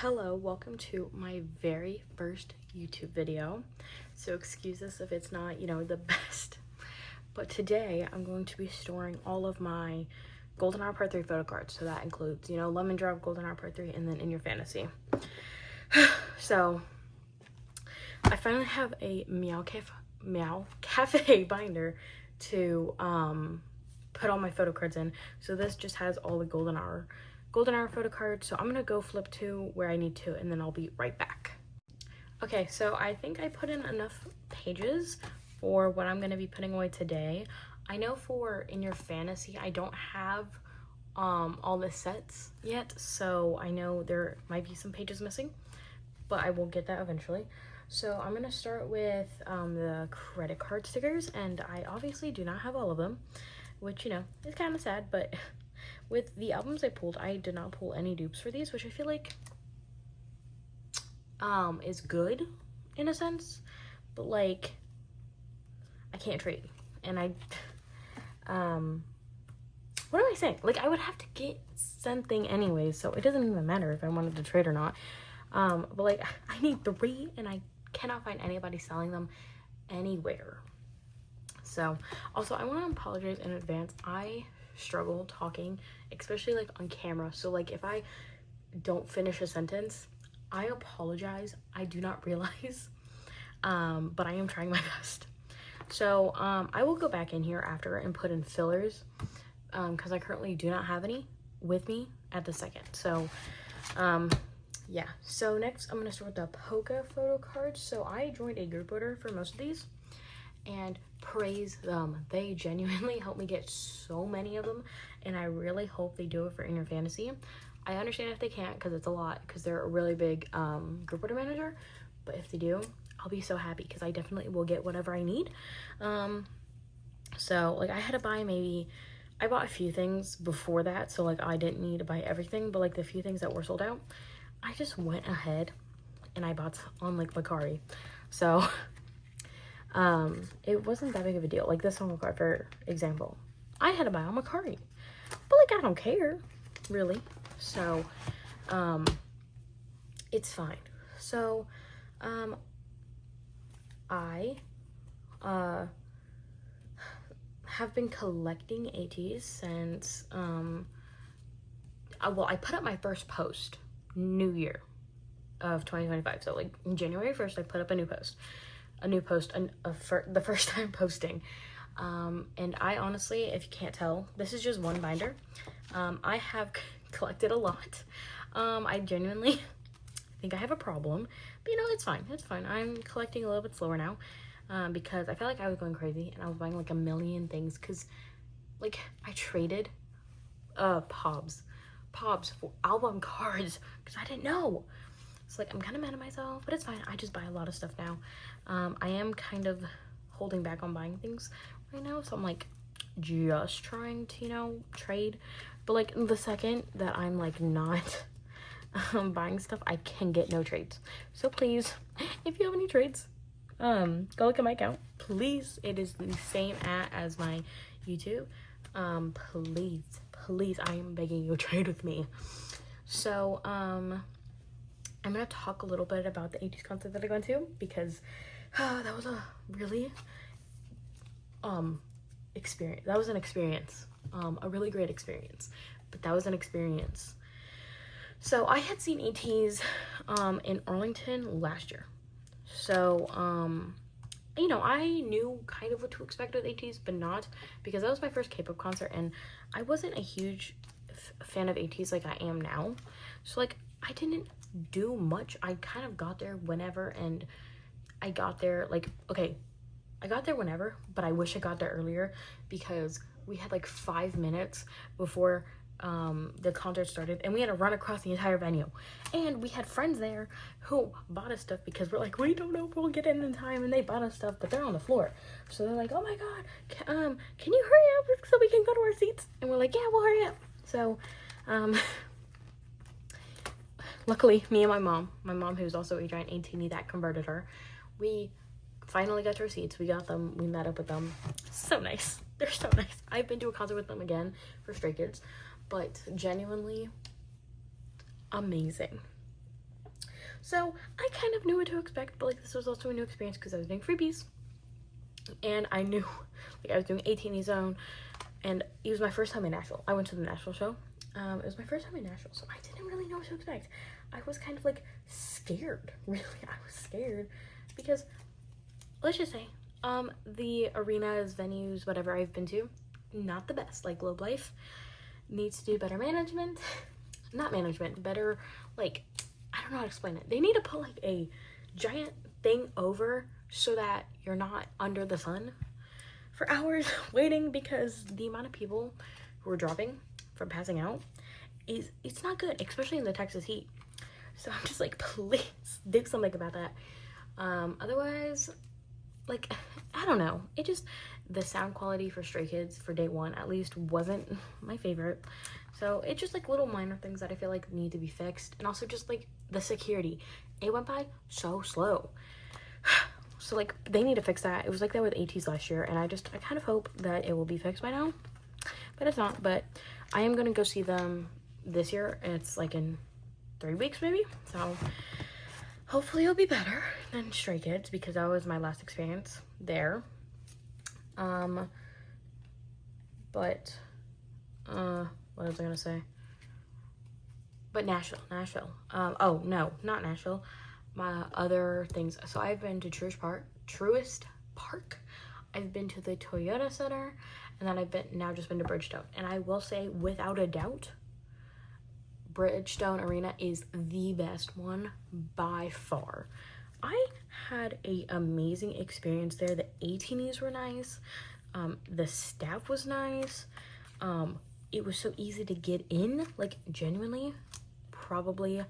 Hello, welcome to my very first YouTube video. So excuse us if it's not, the best. But today I'm going to be storing all of my Golden Hour Part 3 photo cards. So that includes, Lemon Drop, Golden Hour Part 3, and then In Your Fantasy. So I finally have a Meow Cafe binder to put all my photo cards in. So this just has all the Golden Hour photo cards. So I'm gonna go flip to where I need to, and then I'll be right back. Okay, so I think I put in enough pages for what I'm gonna be putting away today. I know for In Your Fantasy, I don't have all the sets yet, so I know there might be some pages missing, but I will get that eventually. So I'm gonna start with the credit card stickers, and I obviously do not have all of them, which, is kind of sad, but with the albums I pulled, I did not pull any dupes for these, which I feel like is good in a sense, but like I can't trade. And what am I saying? Like, I would have to get something anyway, so it doesn't even matter if I wanted to trade or not. But like, I need 3 and I cannot find anybody selling them anywhere. So also, I want to apologize in advance. I struggle talking, especially like on camera. So like, if I don't finish a sentence, I apologize. I do not realize, but I am trying my best. So I will go back in here after and put in fillers, because I currently do not have any with me at the second. So yeah, so next I'm gonna start with the Polka photo cards. So I joined a group order for most of these, and praise them, they genuinely helped me get so many of them, and I really hope they do it for In Your Fantasy. I understand if they can't, because it's a lot, because they're a really big group order manager, but if they do, I'll be so happy, because I definitely will get whatever I need. So like, I had to buy I bought a few things before that, so like I didn't need to buy everything, but like the few things that were sold out, I just went ahead and I bought on like Macari. So it wasn't that big of a deal. Like this home card, for example, I had to buy on Macari, but like I don't care really, so it's fine. So I have been collecting ATEEZ since well, I put up my first post New Year of 2025. So like January 1st, I put up a new post, the first time posting. And I honestly, if you can't tell, this is just one binder. I have collected a lot. I genuinely think I have a problem, but it's fine. It's fine. I'm collecting a little bit slower now, because I felt like I was going crazy and I was buying like a million things, because like I traded Pobs for album cards because I didn't know. So like, I'm kind of mad at myself, but it's fine. I just buy a lot of stuff now. I am kind of holding back on buying things right now, so I'm like just trying to trade, but like the second that I'm like not buying stuff, I can get no trades. So please, if you have any trades, go look at my account, please. It is the same as my YouTube. Please, I am begging you, trade with me. So I'm gonna talk a little bit about the ATEEZ concert that I went to, because that was a really experience. That was an experience, a really great experience, but that was an experience. So I had seen ATEEZ in Arlington last year, so I knew kind of what to expect with ATEEZ, but not, because that was my first K-pop concert, and I wasn't a huge fan of ATEEZ like I am now. So like, I didn't do much. I kind of got there whenever, and I got there like, okay, I got there whenever, but I wish I got there earlier, because we had like 5 minutes before the concert started, and we had to run across the entire venue, and we had friends there who bought us stuff, because we're like, we don't know if we'll get in time, and they bought us stuff, but they're on the floor, so they're like, oh my god, can you hurry up so we can go to our seats? And we're like, yeah, we'll hurry up. So luckily, me and my mom, who's also a giant ATEEZ that converted her, we finally got to our seats. We got them, we met up with them. So nice. They're so nice. I've been to a concert with them again for Stray Kids, but genuinely amazing. So I kind of knew what to expect, but like this was also a new experience because I was doing freebies, and I knew like I was doing AteezGolden Zone, and it was my first time in Nashville. I went to the Nashville show. It was my first time in Nashville, so I didn't really know what to expect. I was kind of like scared, really. I was scared because let's just say the arenas, venues, whatever I've been to, not the best. Like Globe Life needs to do better management. Not management, better, like, I don't know how to explain it. They need to put like a giant thing over so that you're not under the sun for hours waiting, because the amount of people who are dropping from passing out it's not good, especially in the Texas heat. So I'm just like, please do something about that. Otherwise, like, I don't know, it just, the sound quality for Stray Kids for day one at least wasn't my favorite. So it's just like little minor things that I feel like need to be fixed. And also just like the security, it went by so slow. So like they need to fix that. It was like that with ATEEZ last year, and I kind of hope that it will be fixed by now, but it's not. But I am gonna go see them this year, and it's like in 3 weeks maybe, so hopefully it'll be better than Stray Kids, because that was my last experience there. But what was I gonna say? But Nashville. Oh no, not Nashville. My other things. So I've been to Truist Park. I've been to the Toyota Center, and then I've just been to Bridgestone. And I will say, without a doubt, Bridgestone Arena is the best one by far. I had an amazing experience there. The ATEEZ were nice. The staff was nice. It was so easy to get in. Like, genuinely, probably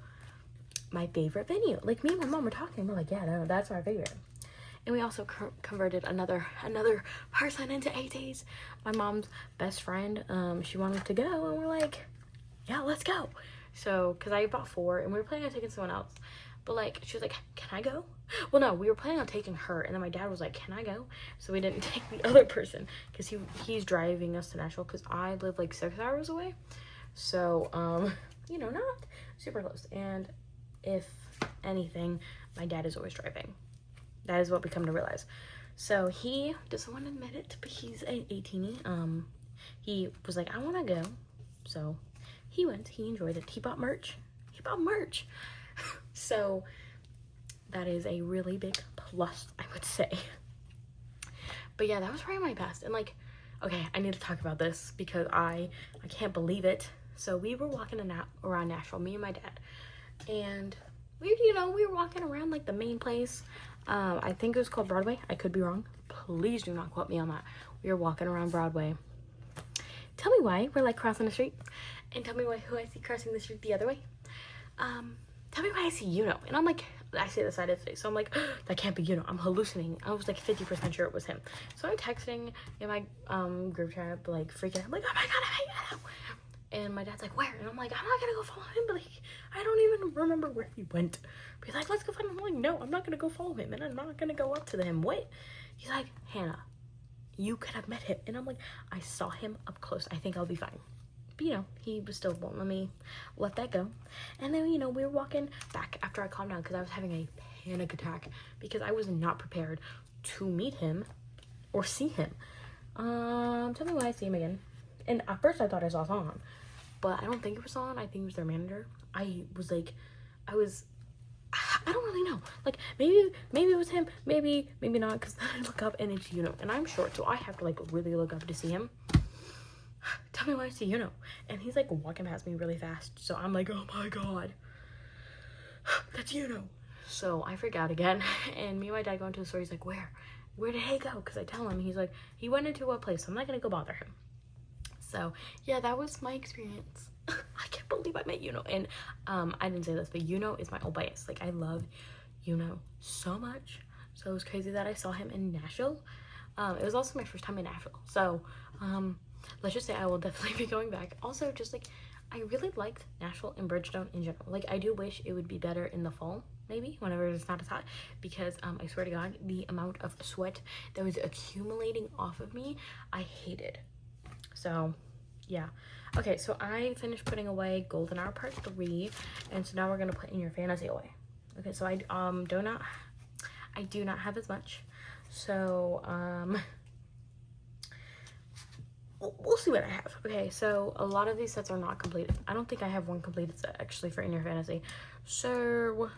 my favorite venue. Like, me and my mom were talking. We're like, yeah, no, that's our favorite. And we also converted another person into ATEEZ. My mom's best friend, she wanted to go, and we're like, yeah, let's go. So, because I bought 4, and we were planning on taking someone else. But, like, she was like, can I go? Well, no, we were planning on taking her, and then my dad was like, can I go? So we didn't take the other person, because he's driving us to Nashville, because I live, like, 6 hours away. So, you know, not super close. And if anything, my dad is always driving. That is what we come to realize. So he doesn't want to admit it, but he's an 18. He was like, I want to go. So he went. He enjoyed it. He bought merch. So that is a really big plus, I would say. But yeah, that was probably my best. And like, okay, I need to talk about this because I can't believe it. So we were walking around Nashville, me and my dad, and we were walking around like the main place. I think it was called Broadway. I could be wrong. Please do not quote me on that. We were walking around Broadway. Tell me why we're like crossing the street, and tell me who I see crossing the street the other way. Tell me why I see and I'm like, I see the side of his face, so I'm like, that can't be I'm hallucinating. I was like 50% sure it was him. So I'm texting in my group chat, like freaking out. I'm like, oh my god, I met And my dad's like, where? And I'm like, I'm not gonna go follow him, but like, I don't even remember where he went. But he's like, let's go find him. I'm like, no, I'm not gonna go follow him, and I'm not gonna go up to him. Wait. He's like, Hannah, you could have met him. And I'm like, I saw him up close. I think I'll be fine. But he was still won't let me let that go. And then, we were walking back after I calmed down, because I was having a panic attack because I was not prepared to meet him or see him. Tell me why I see him again. And at first I thought I saw Song, but I don't think it was Song. I think it was their manager. I don't really know. Like, maybe it was him, maybe not, because then I look up and it's and I'm short, so I have to like really look up to see him. Tell me why I see and he's like walking past me really fast, so I'm like, oh my god, that's So I freak out again, and me and my dad go into the store. He's like, where did he go? Because I tell him, he's like, he went into a place, so I'm not gonna go bother him. So yeah, that was my experience. I can't believe I met and I didn't say this, but is my old bias. Like, I love so much. So it was crazy that I saw him in Nashville. It was also my first time in Nashville, so let's just say I will definitely be going back. Also, just like, I really liked Nashville and Bridgestone in general. Like, I do wish it would be better in the fall, maybe, whenever it's not as hot, because I swear to god, the amount of sweat that was accumulating off of me, I hated. So yeah. Okay, so I finished putting away Golden Hour Part 3, and so now we're gonna put in your fantasy away. Okay, so I do not have as much. So we'll see what I have. Okay, so a lot of these sets are not completed. I don't think I have one completed set actually for In Your Fantasy. So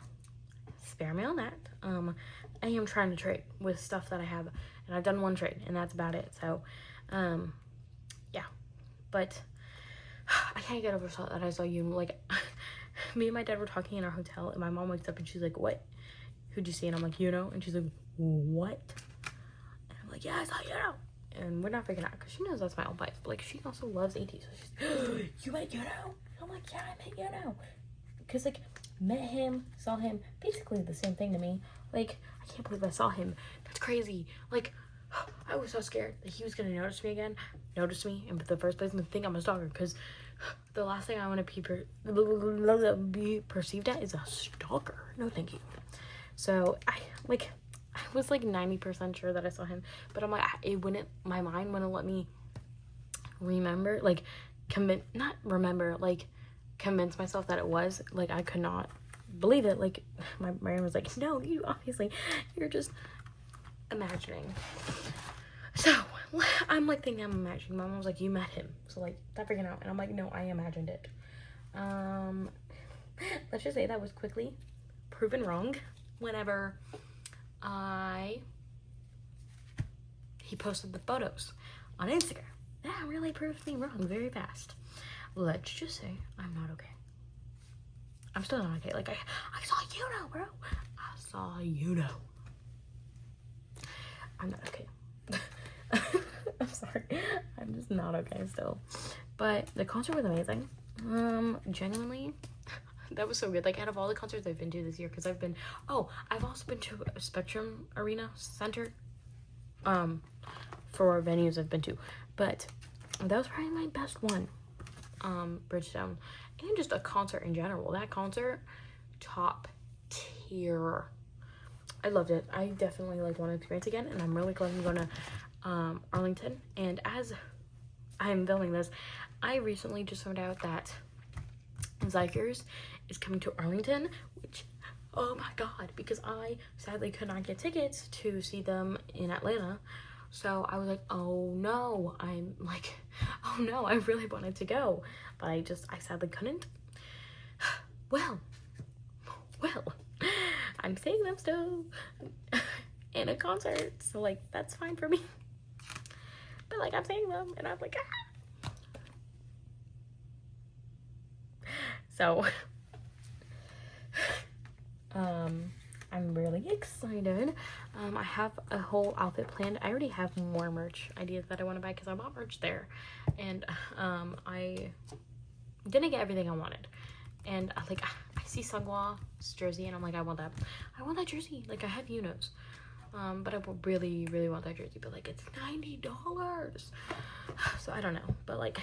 spare me on that. I am trying to trade with stuff that I have, and I've done one trade, and that's about it. So yeah, but I can't get over that I saw you. Like, me and my dad were talking in our hotel, and my mom wakes up and she's like, "What? Who'd you see?" And I'm like, "You know." And she's like, "What?" And I'm like, "Yeah, I saw you know." And we're not freaking out because she knows that's my old wife. But like, she also loves AT. So she's, "You met you know?" I'm like, "Yeah, I met you know." Because like, met him, saw him, basically the same thing to me. Like, I can't believe I saw him. That's crazy. Like, I was so scared that he was gonna notice me again, and the first place and think I'm a stalker. Because the last thing I want to be perceived at is a stalker. No, thank you. So I was like 90% sure that I saw him, but I'm like, my mind wouldn't let me remember, like, convince myself that it was, like, I could not believe it. Like, my brain was like, no, you're just imagining. So I'm like thinking I'm imagining. My mom was like, you met him, so like, stop freaking out. And I'm like, no, I imagined it. Let's just say that was quickly proven wrong whenever he posted the photos on Instagram. That really proved me wrong very fast. Let's just say I'm not okay. I'm still not okay. Like, I saw you know, bro. I saw you know. I'm not okay. I'm sorry. I'm just not okay still. But the concert was amazing. Genuinely, that was so good. Like, out of all the concerts I've been to this year, because I've also been to a Spectrum Arena Center, for venues I've been to, but that was probably my best one. Bridgestone, and just a concert in general. That concert, top tier. I loved it. I definitely like want to experience again, and I'm really glad I'm going to Arlington. And as I'm filming this, I recently just found out that Zikers is coming to Arlington, which, oh my god, because I sadly could not get tickets to see them in Atlanta. So I was like, oh no, I really wanted to go, but I sadly couldn't. Well, I'm seeing them still in a concert, so like, that's fine for me. But like, I'm seeing them, and I'm like, ah. So, I'm really excited. I have a whole outfit planned. I already have more merch ideas that I want to buy because I bought merch there, and I didn't get everything I wanted. And I see Sungwoo's jersey, and I'm like, I want that jersey. Like, I have Yuno's, but I really want that jersey. But like, it's $90, so I don't know. But like,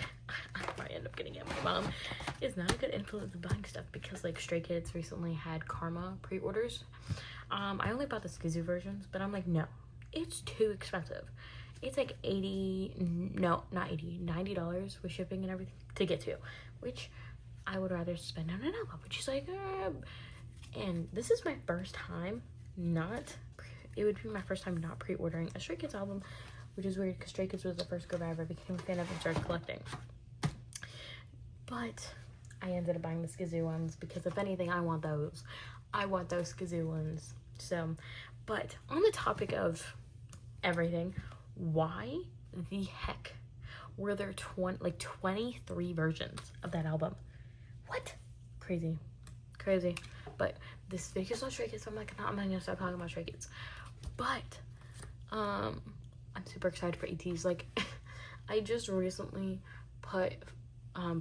I might end up getting it. My mom is not a good influence of buying stuff because like, Stray Kids recently had Karma pre-orders. I only bought the Skizoo versions, but I'm like, no, it's too expensive. It's like $90 with shipping and everything to get to, which I would rather spend on an album. But she's like, and this is my first time not pre-ordering a Stray Kids album, which is weird because Stray Kids was the first group I ever became a fan of and started collecting. But I ended up buying the Skizoo ones because if anything, I want those Skizoo ones. So, but on the topic of everything, why the heck were there 23 versions of that album? What? Crazy. But this video is on Stray Kids, so I'm not gonna start talking about Stray Kids. But I'm super excited for ATEEZ. Like, I just recently put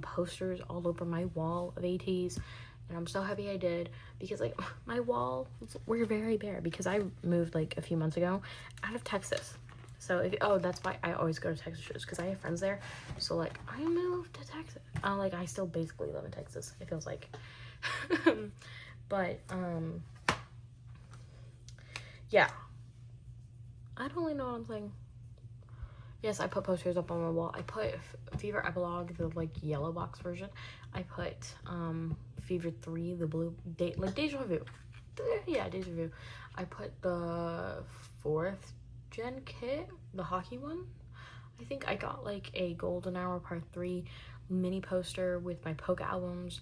posters all over my wall of ATEEZ, and I'm so happy I did, because like, my walls were very bare because I moved like a few months ago out of Texas. So that's why I always go to Texas shows, because I have friends there. So like, I moved to Texas. Like, I still basically live in Texas, it feels like. But yeah, I don't really know what I'm saying. Yes, I put posters up on my wall. I put Fever Epilogue, the like yellow box version. I put Fever 3, the blue, like Deja Vu. yeah, days review. I put the 4th gen kit, the hockey one. I think I got like a Golden Hour Part 3 mini poster with my Poke albums.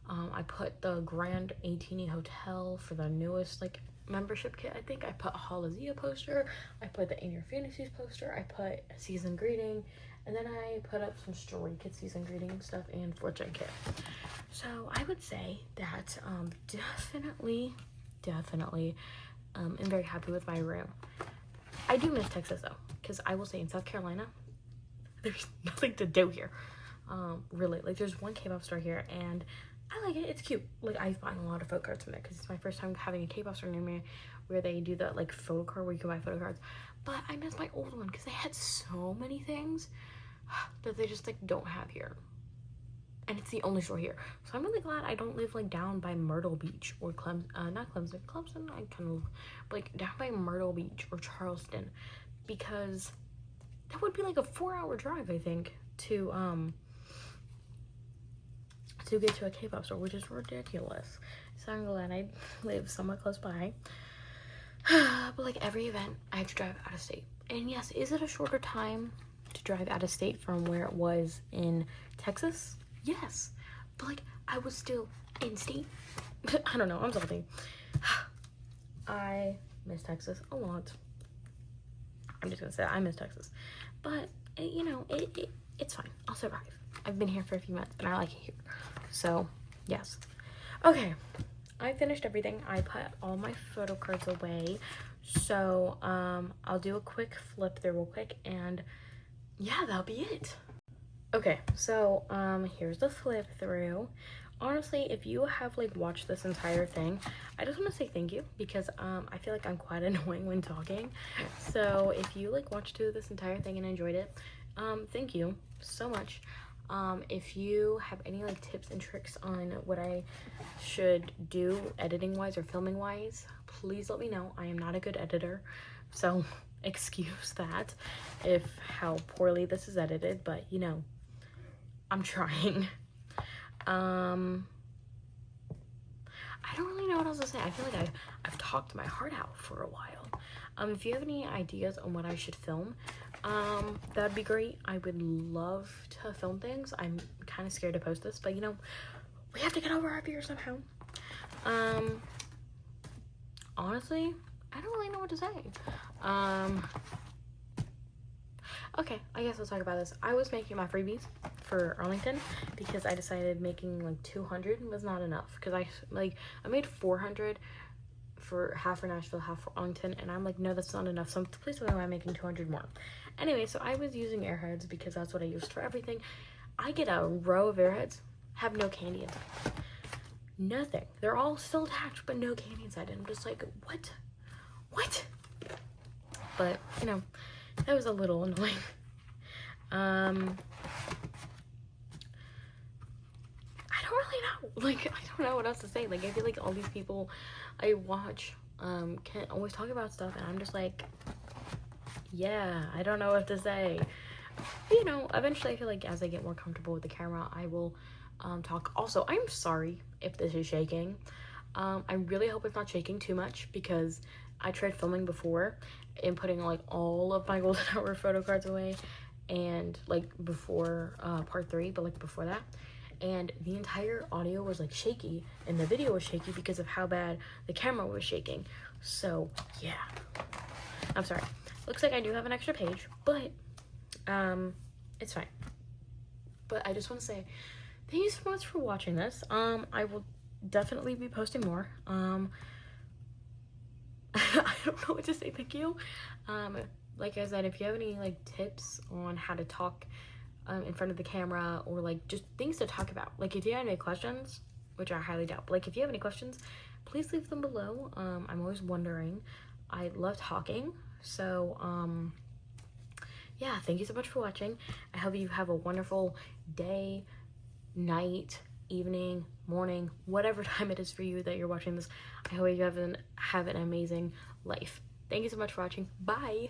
I put the Grand AteezGolden Hotel for the newest like membership kit. I think I put a Halazia poster. I put the In Your Fantasies poster. I put a season greeting, and then I put up some Story Kid season greeting stuff and 4th gen kit. So I would say that definitely am very happy with my room. I do miss Texas though, because I will say in South Carolina, there's nothing to do here. Really, like there's one K-pop store here and I like it. It's cute. Like I find a lot of photo cards from there because it's my first time having a K-pop store near me where they do that like photo card where you can buy photo cards. But I miss my old one because they had so many things that they just like don't have here. And it's the only store here. So I'm really glad I don't live like down by Myrtle Beach or not Clemson. Clemson, I kind of like down by Myrtle Beach or Charleston, because that would be like a 4-hour drive, I think, to get to a K-pop store, which is ridiculous. So I'm glad I live somewhat close by. But like every event, I have to drive out of state. And yes, is it a shorter time to drive out of state from where it was in Texas? Yes, but like I was still in state. I don't know, I'm salty. I miss Texas a lot. I'm just gonna say I miss Texas, but you know, it's fine. I'll survive. I've been here for a few months and I like it here. So yes. Okay, I finished everything. I put all my photo cards away. So I'll do a quick flip there real quick and yeah, that'll be it. Okay, so here's the flip through. Honestly, if you have like watched this entire thing, I just want to say thank you because I feel like I'm quite annoying when talking. So if you like watched through this entire thing and enjoyed it, thank you so much. If you have any like tips and tricks on what I should do editing wise or filming wise, please let me know. I am not a good editor, so excuse that if how poorly this is edited, but you know, I'm trying. I don't really know what else to say. I feel like I've talked my heart out for a while. If you have any ideas on what I should film, that'd be great. I would love to film things. I'm kind of scared to post this, but you know, we have to get over our fear somehow. Honestly, I don't really know what to say. Okay, I guess let's talk about this. I was making my freebies for Arlington because I decided making like 200 was not enough because I made 400 for half for Nashville, half for Arlington, and I'm like, no, that's not enough. So please tell me why I'm making 200 more. Anyway, so I was using Airheads because that's what I used for everything. I get a row of Airheads, have no candy inside. Nothing. They're all still attached, but no candy inside. And I'm just like, what? What? But, you know, that was a little annoying. I don't really know. Like, I don't know what else to say. Like, I feel like all these people I watch can always talk about stuff, and I'm just like, yeah, I don't know what to say. You know, eventually I feel like as I get more comfortable with the camera, I will talk. Also, I'm sorry if this is shaking. I really hope it's not shaking too much because I tried filming before and putting like all of my Golden Hour photo cards away and like before part 3, but like before that, and the entire audio was like shaky and the video was shaky because of how bad the camera was shaking. So yeah, I'm sorry. Looks like I do have an extra page, but it's fine. But I just want to say thank you so much for watching this. I will definitely be posting more. I don't know what to say. Thank you. Like I said, if you have any like tips on how to talk in front of the camera, or like just things to talk about, like if you have any questions, which I highly doubt, but like if you have any questions, please leave them below. I'm always wondering. I love talking. So yeah, thank you so much for watching. I hope you have a wonderful day, night, evening, morning, whatever time it is for you that you're watching this. I hope you have an amazing life. Thank you so much for watching. Bye.